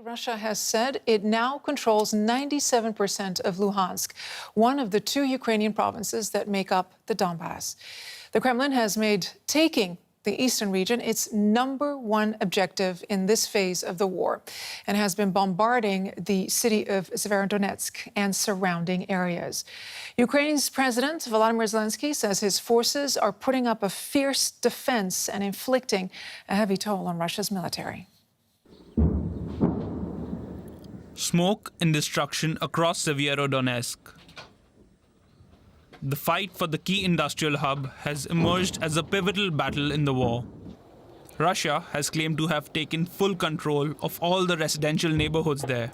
Russia has said it now controls 97% of Luhansk, one of the two Ukrainian provinces that make up the Donbas. The Kremlin has made taking the eastern region its #1 objective in this phase of the war and has been bombarding the city of Severodonetsk and surrounding areas. Ukraine's President Volodymyr Zelensky says his forces are putting up a fierce defense and inflicting a heavy toll on Russia's military. Smoke and destruction across Severodonetsk. The fight for the key industrial hub has emerged as a pivotal battle in the war. Russia has claimed to have taken full control of all the residential neighborhoods there.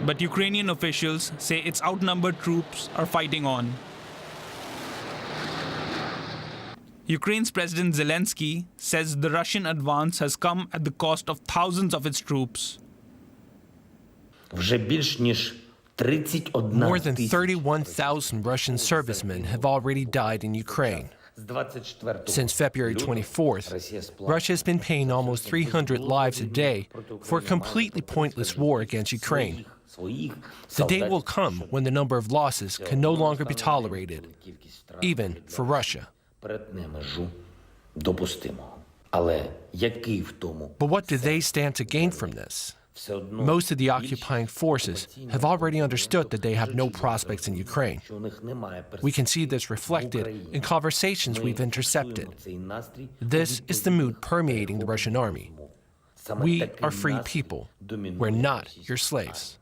But Ukrainian officials say its outnumbered troops are fighting on. Ukraine's President Zelensky says the Russian advance has come at the cost of thousands of its troops. More than 31,000 Russian servicemen have already died in Ukraine. Since February 24th, Russia has been paying almost 300 lives a day for a completely pointless war against Ukraine. The day will come when the number of losses can no longer be tolerated, even for Russia. But what do they stand to gain from this? Most of the occupying forces have already understood that they have no prospects in Ukraine. We can see this reflected in conversations we've intercepted. This is the mood permeating the Russian army. We are free people. We're not your slaves.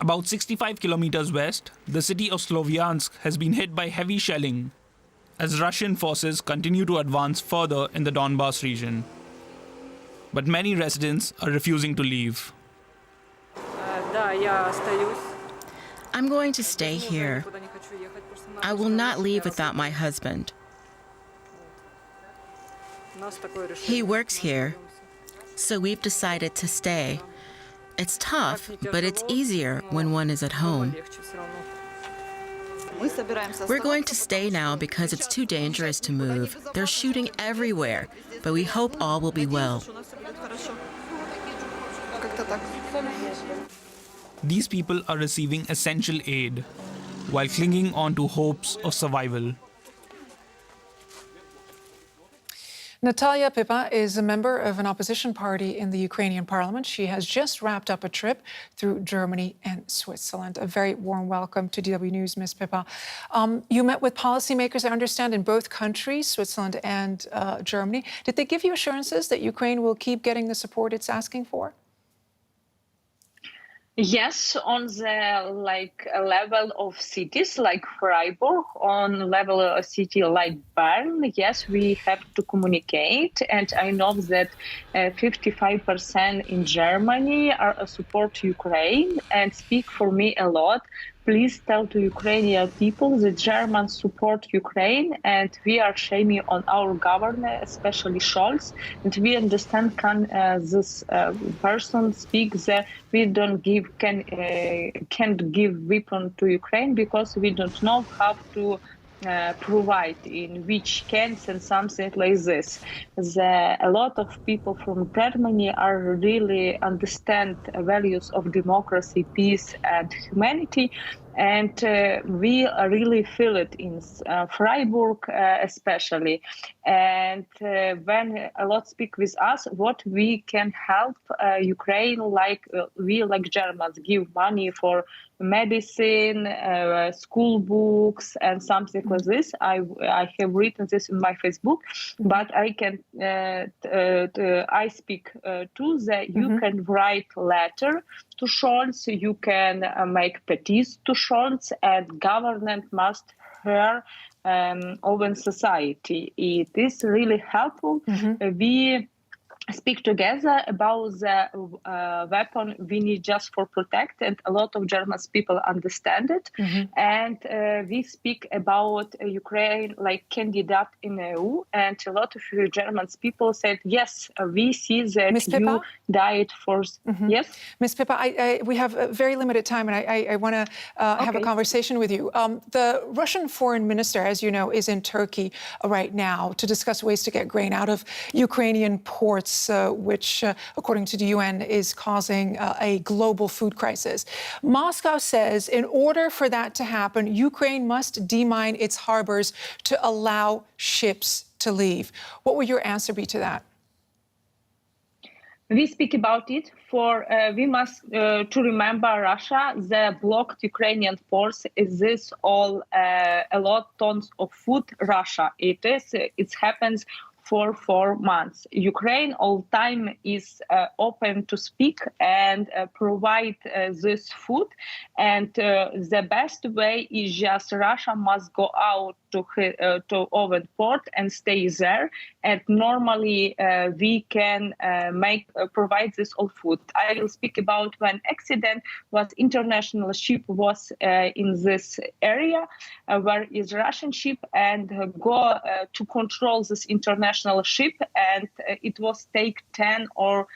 About 65 kilometers west, the city of Slovyansk has been hit by heavy shelling as Russian forces continue to advance further in the Donbas region. But many residents are refusing to leave. I'm going to stay here. I will not leave without my husband. He works here, so we've decided to stay. It's tough, but it's easier when one is at home. We're going to stay now because it's too dangerous to move. They're shooting everywhere, but we hope all will be well. These people are receiving essential aid while clinging on to hopes of survival. Natalia Pipa is a member of an opposition party in the Ukrainian parliament. She has just wrapped up a trip through Germany and Switzerland. A very warm welcome to DW News, Ms. Pipa. You met with policymakers, I understand, in both countries, Switzerland and Germany. Did they give you assurances that Ukraine will keep getting the support it's asking for? Yes, on the level of cities like Freiburg, on level of a city like Bern, yes, we have to communicate, and I know that 55% in Germany are support Ukraine and speak for me a lot. Please tell to Ukrainian people that Germans support Ukraine, and we are shaming on our government, especially Scholz. And we understand can this person speak that we don't can't give weapon to Ukraine because we don't know how to provide in which cans and something like this. A lot of people from Germany are really understand values of democracy, peace, and humanity. And we really feel it in Freiburg especially. And when a lot speak with us, what we can help Ukraine, we like Germans, give money for medicine, school books, and something like this. I have written this in my Facebook, but I can I speak too that you can write letter to Scholz, you can make petitions to Scholz, and government must hear open society. It is really helpful. We speak together about the weapon we need just for protect, and a lot of German people understand it. And we speak about Ukraine like candidate in EU, and a lot of German people said, yes, we see that Ms. you Pippa? died for... Yes? Ms. Pippa, we have a very limited time, and I want to have a conversation with you. The Russian foreign minister, as you know, is in Turkey right now to discuss ways to get grain out of Ukrainian ports, which, according to the UN, is causing a global food crisis. Moscow says in order for that to happen, Ukraine must demine its harbors to allow ships to leave. What would your answer be to that? We speak about it for we must to remember Russia. The blocked Ukrainian ports is this all a lot tons of food. Russia it happens for 4 months. Ukraine all time is open to speak and provide this food. And the best way is just Russia must go out to Oven port and stay there. And normally we can provide this all food. I will speak about when accident was international ship was in this area where is Russian ship and go to control this international ship, and it was take 10 or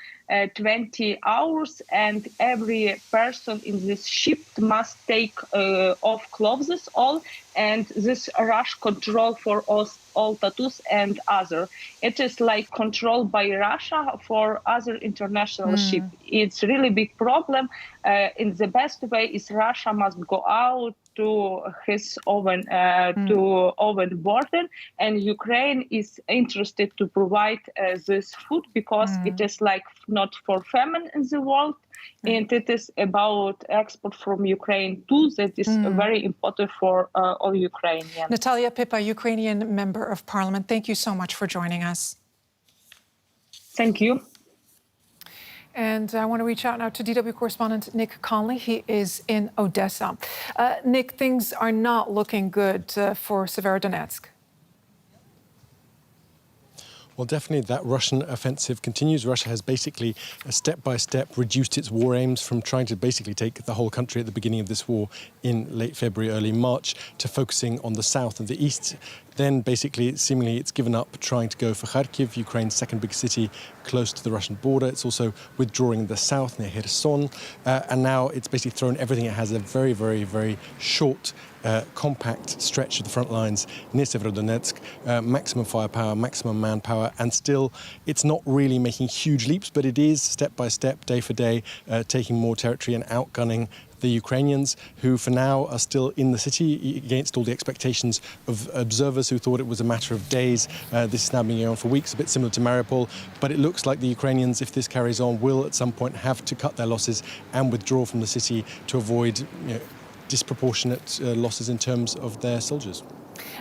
20 hours, and every person in this ship must take off clothes all, and this rush control for all tattoos and other. It is like controlled by Russia for other international ship. It's really big problem. In the best way is Russia must go out to his own border, and Ukraine is interested to provide this food because it is like not for famine in the world, and it is about export from Ukraine too. That is very important for all Ukrainians. Natalia Pippa, Ukrainian Member of Parliament, thank you so much for joining us. Thank you. And I want to reach out now to DW correspondent Nick Conley. He is in Odessa. Nick, things are not looking good for Severodonetsk. Well, definitely that Russian offensive continues. Russia has basically step by step reduced its war aims from trying to basically take the whole country at the beginning of this war in late February, early March, to focusing on the south and the east. Then basically, seemingly, it's given up trying to go for Kharkiv, Ukraine's second big city close to the Russian border. It's also withdrawing in the south near Kherson. And now it's basically thrown everything it has, a very, very, very short, compact stretch of the front lines near Severodonetsk, maximum firepower, maximum manpower, and still it's not really making huge leaps, but it is step by step, day for day, taking more territory and outgunning the Ukrainians, who for now are still in the city against all the expectations of observers who thought it was a matter of days. This is now been going on for weeks, a bit similar to Mariupol, but it looks like the Ukrainians, if this carries on, will at some point have to cut their losses and withdraw from the city to avoid disproportionate losses in terms of their soldiers.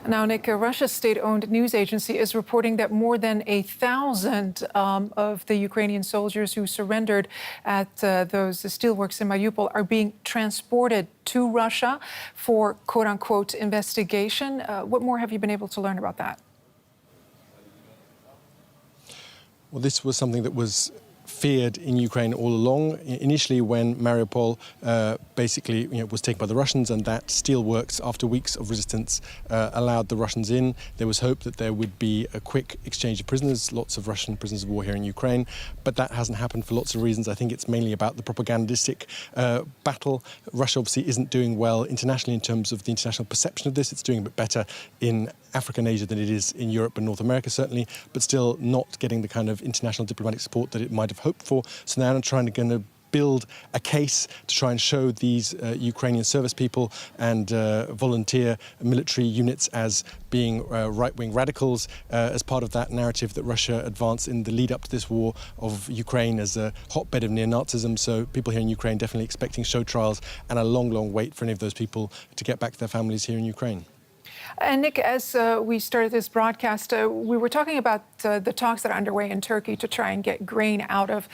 Now, Nick, Russia's state-owned news agency is reporting that more than 1,000 of the Ukrainian soldiers who surrendered at those steelworks in Mariupol are being transported to Russia for quote-unquote investigation. What more have you been able to learn about that? Well, this was something that was feared in Ukraine all along. Initially, when Mariupol basically was taken by the Russians, and that steelworks, after weeks of resistance, allowed the Russians in, there was hope that there would be a quick exchange of prisoners, lots of Russian prisoners of war here in Ukraine, but that hasn't happened for lots of reasons. I think it's mainly about the propagandistic battle. Russia obviously isn't doing well internationally in terms of the international perception of this. It's doing a bit better in Africa and Asia than it is in Europe and North America, certainly, but still not getting the kind of international diplomatic support that it might have hoped for. So now I'm trying to build a case to try and show these Ukrainian service people and volunteer military units as being right-wing radicals as part of that narrative that Russia advanced in the lead up to this war of Ukraine as a hotbed of neo-Nazism. So people here in Ukraine definitely expecting show trials and a long, long wait for any of those people to get back to their families here in Ukraine. And Nick, as we started this broadcast, we were talking about the talks that are underway in Turkey to try and get grain out of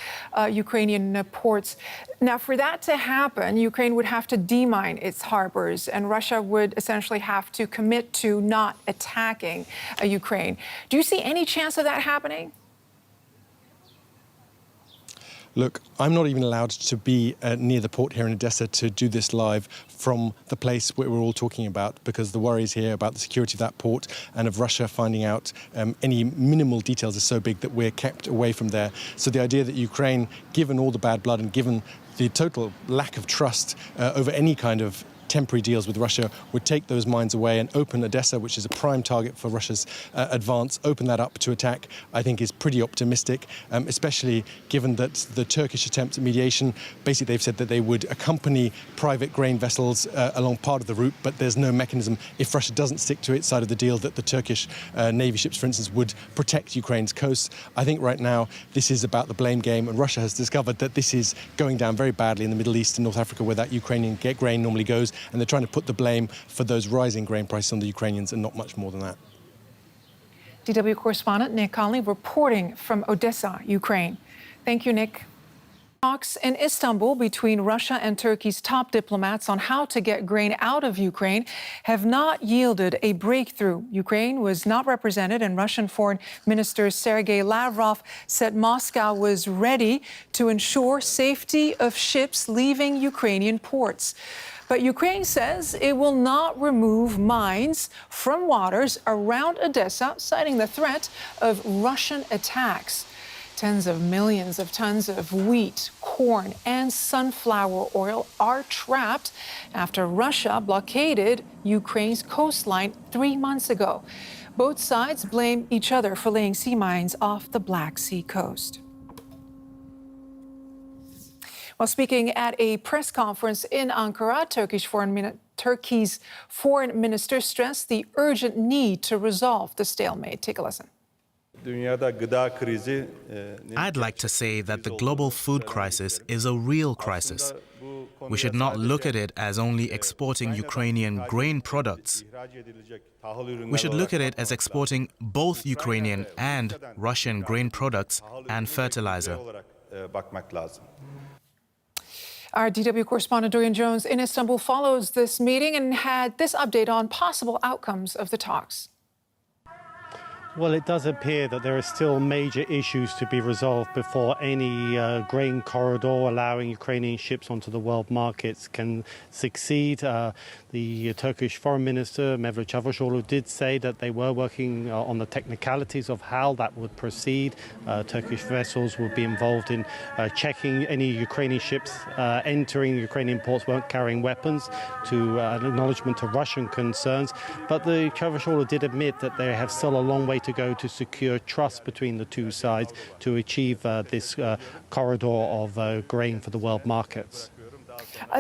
Ukrainian ports. Now, for that to happen, Ukraine would have to demine its harbors, and Russia would essentially have to commit to not attacking Ukraine. Do you see any chance of that happening? look, I'm not even allowed to be near the port here in Odessa to do this live from the place where we're all talking about, because the worries here about the security of that port and of Russia finding out any minimal details is so big that we're kept away from there. So the idea that Ukraine, given all the bad blood and given the total lack of trust over any kind of temporary deals with Russia, would take those mines away and open Odessa, which is a prime target for Russia's advance, open that up to attack, I think is pretty optimistic, especially given that the Turkish attempt at mediation, basically they've said that they would accompany private grain vessels along part of the route, but there's no mechanism, if Russia doesn't stick to its side of the deal, that the Turkish Navy ships, for instance, would protect Ukraine's coasts. I think right now this is about the blame game, and Russia has discovered that this is going down very badly in the Middle East and North Africa, where that Ukrainian grain normally goes, and they're trying to put the blame for those rising grain prices on the Ukrainians and not much more than that. DW correspondent Nick Conley reporting from Odessa, Ukraine. Thank you, Nick. Talks in Istanbul between Russia and Turkey's top diplomats on how to get grain out of Ukraine have not yielded a breakthrough. Ukraine was not represented, and Russian Foreign Minister Sergei Lavrov said Moscow was ready to ensure safety of ships leaving Ukrainian ports. But Ukraine says it will not remove mines from waters around Odessa, citing the threat of Russian attacks. Tens of millions of tons of wheat, corn, and sunflower oil are trapped after Russia blockaded Ukraine's coastline 3 months ago. Both sides blame each other for laying sea mines off the Black Sea coast. While speaking at a press conference in Ankara, Turkey's foreign minister stressed the urgent need to resolve the stalemate. Take a listen. I'd like to say that the global food crisis is a real crisis. We should not look at it as only exporting Ukrainian grain products. We should look at it as exporting both Ukrainian and Russian grain products and fertilizer. Our DW correspondent Dorian Jones in Istanbul follows this meeting and had this update on possible outcomes of the talks. Well, it does appear that there are still major issues to be resolved before any grain corridor allowing Ukrainian ships onto the world markets can succeed. The Turkish Foreign Minister, Mevlut Çavuşoğlu, did say that they were working on the technicalities of how that would proceed. Turkish vessels will be involved in checking any Ukrainian ships entering Ukrainian ports weren't carrying weapons, to an acknowledgement of Russian concerns. But the Çavuşoğlu did admit that they have still a long way to go to secure trust between the two sides to achieve this corridor of grain for the world markets.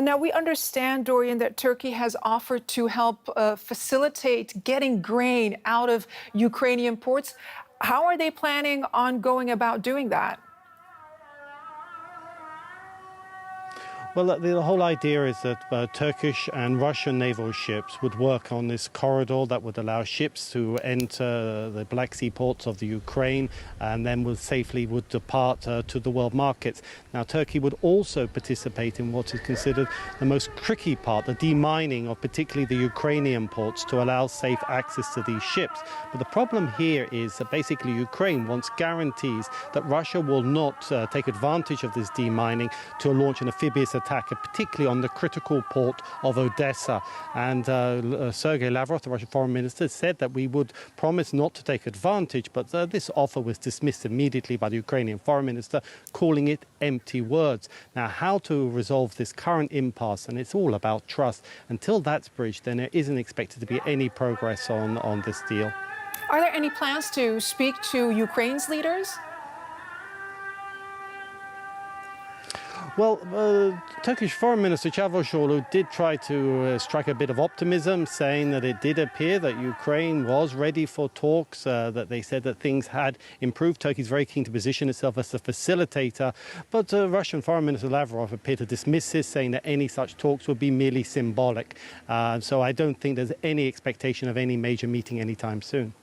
Now, we understand, Dorian, that Turkey has offered to help facilitate getting grain out of Ukrainian ports. How are they planning on going about doing that? Well, the whole idea is that Turkish and Russian naval ships would work on this corridor that would allow ships to enter the Black Sea ports of the Ukraine and then would depart to the world markets. Now, Turkey would also participate in what is considered the most tricky part, the demining of particularly the Ukrainian ports to allow safe access to these ships. But the problem here is that basically Ukraine wants guarantees that Russia will not take advantage of this demining to launch an amphibious attack, particularly on the critical port of Odessa. And Sergei Lavrov, the Russian foreign minister, said that we would promise not to take advantage, but this offer was dismissed immediately by the Ukrainian foreign minister, calling it empty words. Now, how to resolve this current impasse, and it's all about trust, until that's bridged, then there isn't expected to be any progress on this deal. Are there any plans to speak to Ukraine's leaders? Well, Turkish Foreign Minister Çavuşoğlu did try to strike a bit of optimism, saying that it did appear that Ukraine was ready for talks, that they said that things had improved. Turkey's very keen to position itself as a facilitator, but Russian Foreign Minister Lavrov appeared to dismiss this, saying that any such talks would be merely symbolic. So I don't think there's any expectation of any major meeting anytime soon.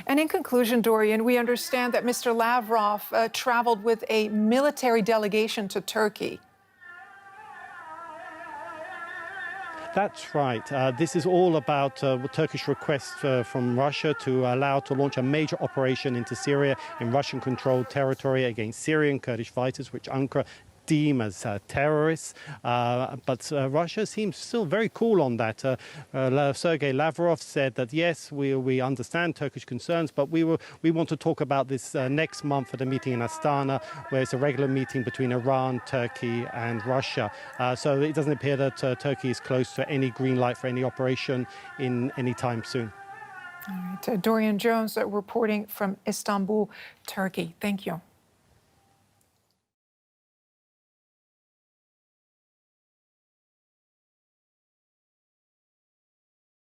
And in conclusion, Dorian, we understand that Mr. Lavrov traveled with a military delegation to Turkey. That's right. This is all about Turkish requests from Russia to allow to launch a major operation into Syria in Russian-controlled territory against Syrian Kurdish fighters, which Ankara deem as terrorists. But Russia seems still very cool on that. Sergei Lavrov said that, yes, we understand Turkish concerns, but we want to talk about this next month at a meeting in Astana, where it's a regular meeting between Iran, Turkey and Russia. So it doesn't appear that Turkey is close to any green light for any operation in any time soon. All right. Dorian Jones reporting from Istanbul, Turkey. Thank you.